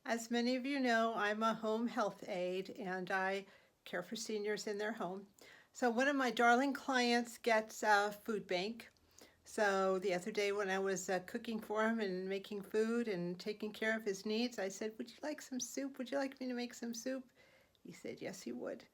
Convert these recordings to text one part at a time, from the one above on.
As many of you know, I'm a home health aide and I care for seniors in their home. So one of my darling clients gets a food bank. So the other day when I was cooking for him and making food and taking care of his needs, I said, "Would you like some soup? Would you like me to make some soup?" He said, "Yes, he would."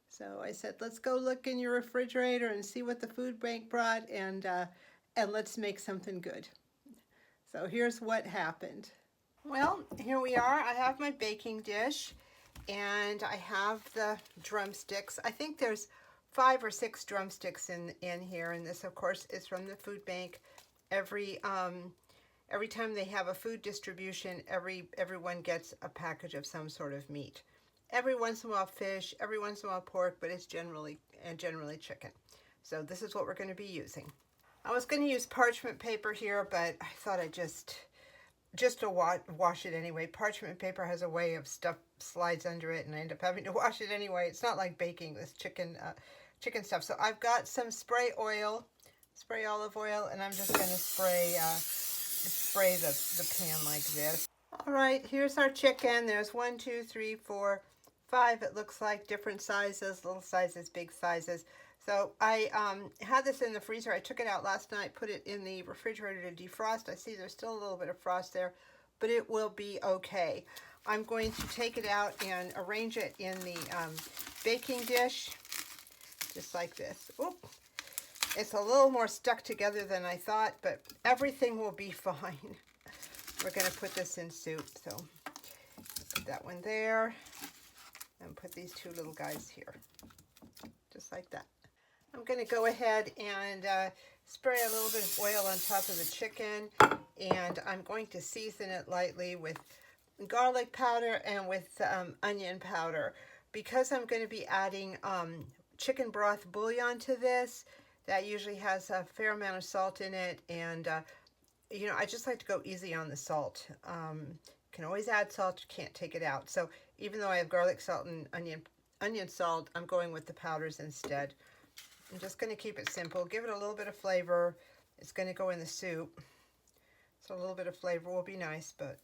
So I said, "Let's go look in your refrigerator and see what the food bank brought and let's make something good." So here's what happened. Well, here we are. I have my baking dish and I have the drumsticks. I think there's 5 or 6 drumsticks in here, and this of course is from the food bank. Every time they have a food distribution, everyone gets a package of some sort of meat. Every once in a while fish, every once in a while pork, but it's generally chicken. So this is what we're going to be using. I was going to use parchment paper here, but I thought I'd just to wash it anyway. Parchment paper has a way of stuff slides under it and I end up having to wash it anyway. It's not like baking this chicken stuff. So I've got some spray olive oil, and I'm just going to spray the pan like this. All right, here's our chicken. There's 1, 2, 3, 4, 5, it looks like, different sizes, little sizes, big sizes. So I had this in the freezer. I took it out last night, put it in the refrigerator to defrost. I see there's still a little bit of frost there, but it will be okay. I'm going to take it out and arrange it in the baking dish, just like this. Oop. It's a little more stuck together than I thought, but everything will be fine. We're going to put this in soup, so put that one there and put these 2 little guys here, just like that. I'm going to go ahead and spray a little bit of oil on top of the chicken, and I'm going to season it lightly with garlic powder and with onion powder. Because I'm going to be adding chicken broth bouillon to this, that usually has a fair amount of salt in it, and you know, I just like to go easy on the salt. You can always add salt, you can't take it out. So even though I have garlic salt and onion salt, I'm going with the powders instead. I'm just going to keep it simple, give it a little bit of flavor. It's going to go in the soup, so a little bit of flavor will be nice, but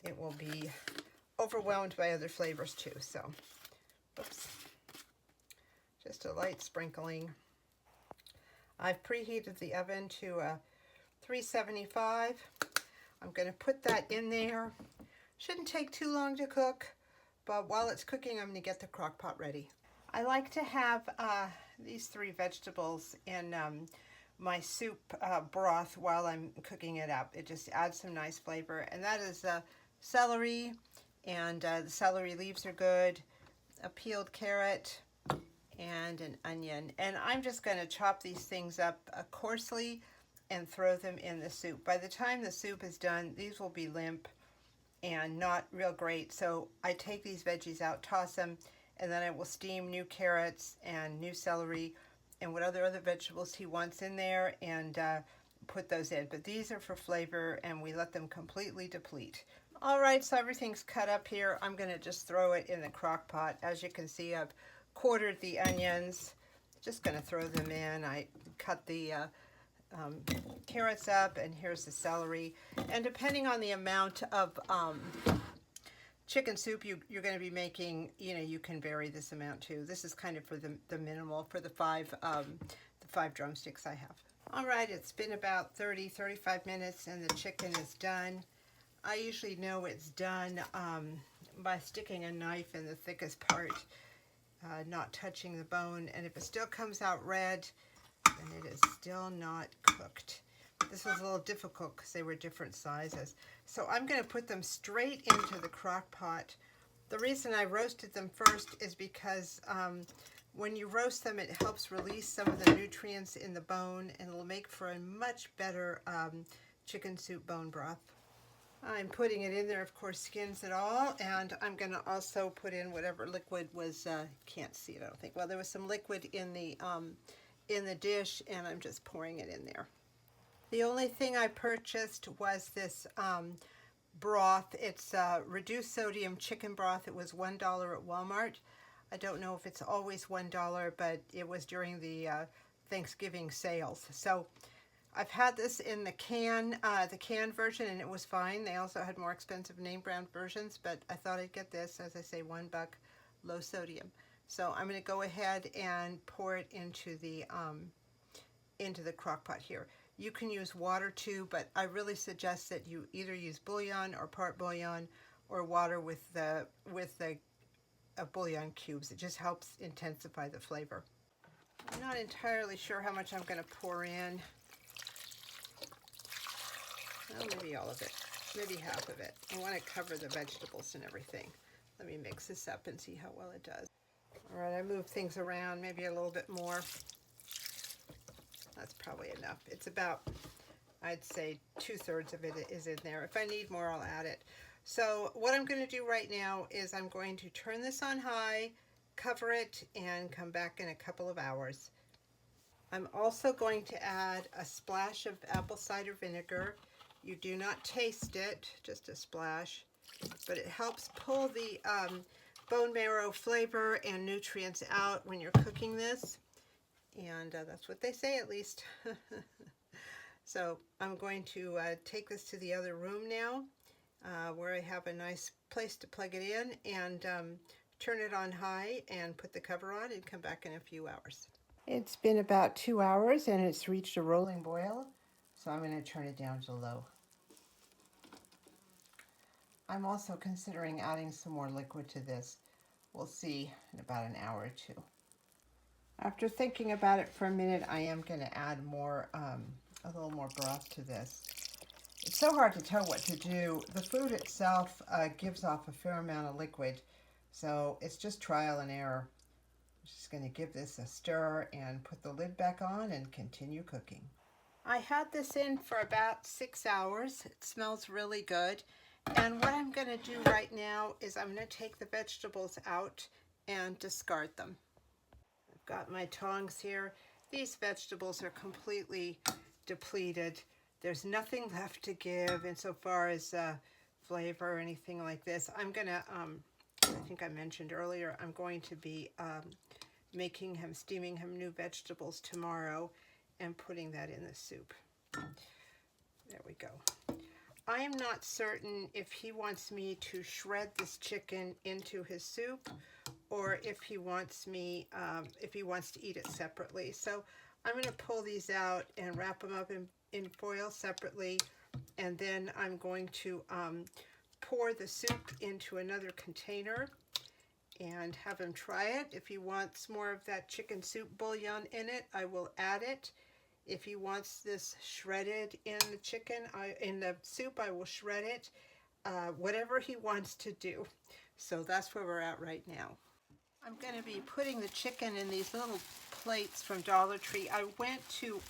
it will be overwhelmed by other flavors too. So, oops, just a light sprinkling. I've preheated the oven to 375. I'm going to put that in there. Shouldn't take too long to cook, but while it's cooking, I'm going to get the crock pot ready. I like to have these 3 vegetables in my soup broth while I'm cooking it up. It just adds some nice flavor, and that is celery, and the celery leaves are good, a peeled carrot, and an onion. And I'm just going to chop these things up coarsely and throw them in the soup. By the time the soup is done, these will be limp and not real great. So I take these veggies out, toss them, and then I will steam new carrots and new celery and what other vegetables he wants in there, and put those in. But these are for flavor, and we let them completely deplete. All right, so everything's cut up here. I'm going to just throw it in the crock pot. As you can see, I've quartered the onions. Just going to throw them in. I cut the carrots up, and here's the celery. And depending on the amount of chicken soup you're going to be making, you know, you can vary this amount too. This is kind of for the minimal, for the 5 drumsticks I have. All right, it's been about 30-35 minutes and the chicken is done. I usually know it's done by sticking a knife in the thickest part, not touching the bone, and if it still comes out red, then it is still not cooked. This was a little difficult because they were different sizes. So I'm going to put them straight into the crock pot. The reason I roasted them first is because when you roast them, it helps release some of the nutrients in the bone, and it'll make for a much better chicken soup bone broth. I'm putting it in there, of course, skins it all, and I'm going to also put in whatever liquid was, can't see it, I don't think. Well, there was some liquid in the dish, and I'm just pouring it in there. The only thing I purchased was this broth. It's reduced sodium chicken broth. It was $1 at Walmart. I don't know if it's always $1, but it was during the Thanksgiving sales. So I've had this in the canned version, and it was fine. They also had more expensive name brand versions, but I thought I'd get this, as I say, $1, low sodium. So I'm going to go ahead and pour it into the crock pot here. You can use water too, but I really suggest that you either use bouillon or part bouillon, or water with the bouillon cubes. It just helps intensify the flavor. I'm not entirely sure how much I'm going to pour in. Well, maybe all of it, maybe half of it. I want to cover the vegetables and everything. Let me mix this up and see how well it does. All right, I moved things around, maybe a little bit more. That's probably enough. It's about, I'd say, 2/3 of it is in there. If I need more, I'll add it. So what I'm going to do right now is I'm going to turn this on high, cover it, and come back in a couple of hours. I'm also going to add a splash of apple cider vinegar. You do not taste it, just a splash, but it helps pull the bone marrow flavor and nutrients out when you're cooking this. And that's what they say, at least. So I'm going to take this to the other room now, where I have a nice place to plug it in, and turn it on high and put the cover on and come back in a few hours. It's been about 2 hours and it's reached a rolling boil, so I'm going to turn it down to low. I'm also considering adding some more liquid to this. We'll see in about an hour or two. After thinking about it for a minute, I am going to add more, a little more broth to this. It's so hard to tell what to do. The food itself gives off a fair amount of liquid, so it's just trial and error. I'm just going to give this a stir and put the lid back on and continue cooking. I had this in for about 6 hours. It smells really good. And what I'm going to do right now is I'm going to take the vegetables out and discard them. Got my tongs here. These vegetables are completely depleted. There's nothing left to give insofar as flavor or anything like this. I'm gonna, I think I mentioned earlier, I'm going to be steaming him new vegetables tomorrow and putting that in the soup. There we go. I am not certain if he wants me to shred this chicken into his soup, or if he wants to eat it separately. So I'm going to pull these out and wrap them up in foil separately, and then I'm going to pour the soup into another container and have him try it. If he wants more of that chicken soup bouillon in it, I will add it. If he wants this shredded in the chicken, in the soup, I will shred it. Whatever he wants to do. So that's where we're at right now. I'm going to be putting the chicken in these little plates from Dollar Tree. I went to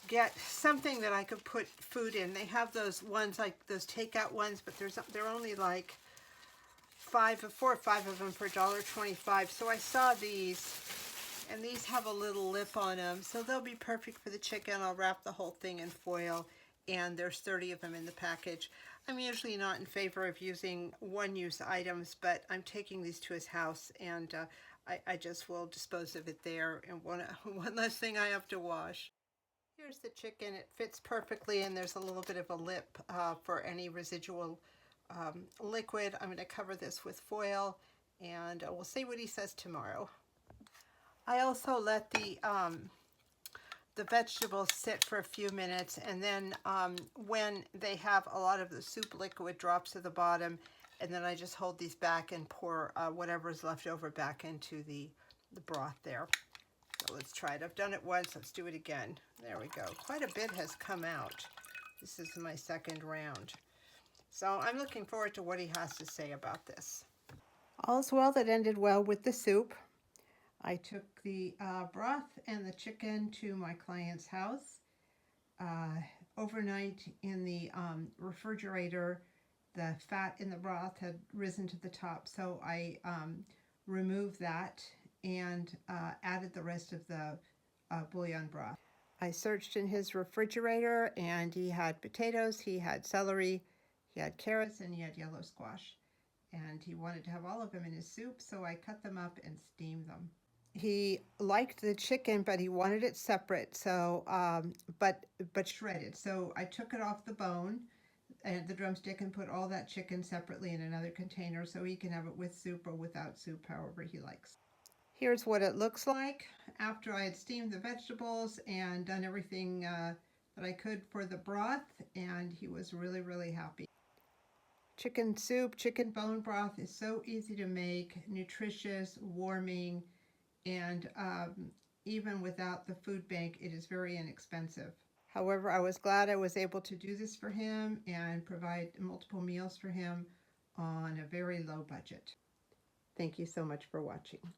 get something that I could put food in. They have those ones, like those takeout ones, but they're only like 4 or 5 of them for $1.25. So I saw these, and these have a little lip on them, so they'll be perfect for the chicken. I'll wrap the whole thing in foil, and there's 30 of them in the package. I'm usually not in favor of using one-use items, but I'm taking these to his house, and I just will dispose of it there, and one less thing I have to wash. Here's the chicken. It fits perfectly, and there's a little bit of a lip for any residual liquid. I'm going to cover this with foil, and we'll see what he says tomorrow. I also let the vegetables sit for a few minutes, and then when they have a lot of the soup liquid drops to the bottom, and then I just hold these back and pour whatever's left over back into the broth there. So let's try it. I've done it once. Let's do it again. There we go. Quite a bit has come out. This is my second round. So I'm looking forward to what he has to say about this. All's well that ended well with the soup. I took the broth and the chicken to my client's house. Overnight in the refrigerator, the fat in the broth had risen to the top, so I removed that and added the rest of the bouillon broth. I searched in his refrigerator, and he had potatoes, he had celery, he had carrots, and he had yellow squash. And he wanted to have all of them in his soup, so I cut them up and steamed them. He liked the chicken, but he wanted it separate. So, but shredded. So I took it off the bone and the drumstick and put all that chicken separately in another container so he can have it with soup or without soup, however he likes. Here's what it looks like after I had steamed the vegetables and done everything that I could for the broth, and he was really, really happy. Chicken soup, chicken bone broth is so easy to make, nutritious, warming, and even without the food bank, it is very inexpensive. However, I was glad I was able to do this for him and provide multiple meals for him on a very low budget. Thank you so much for watching.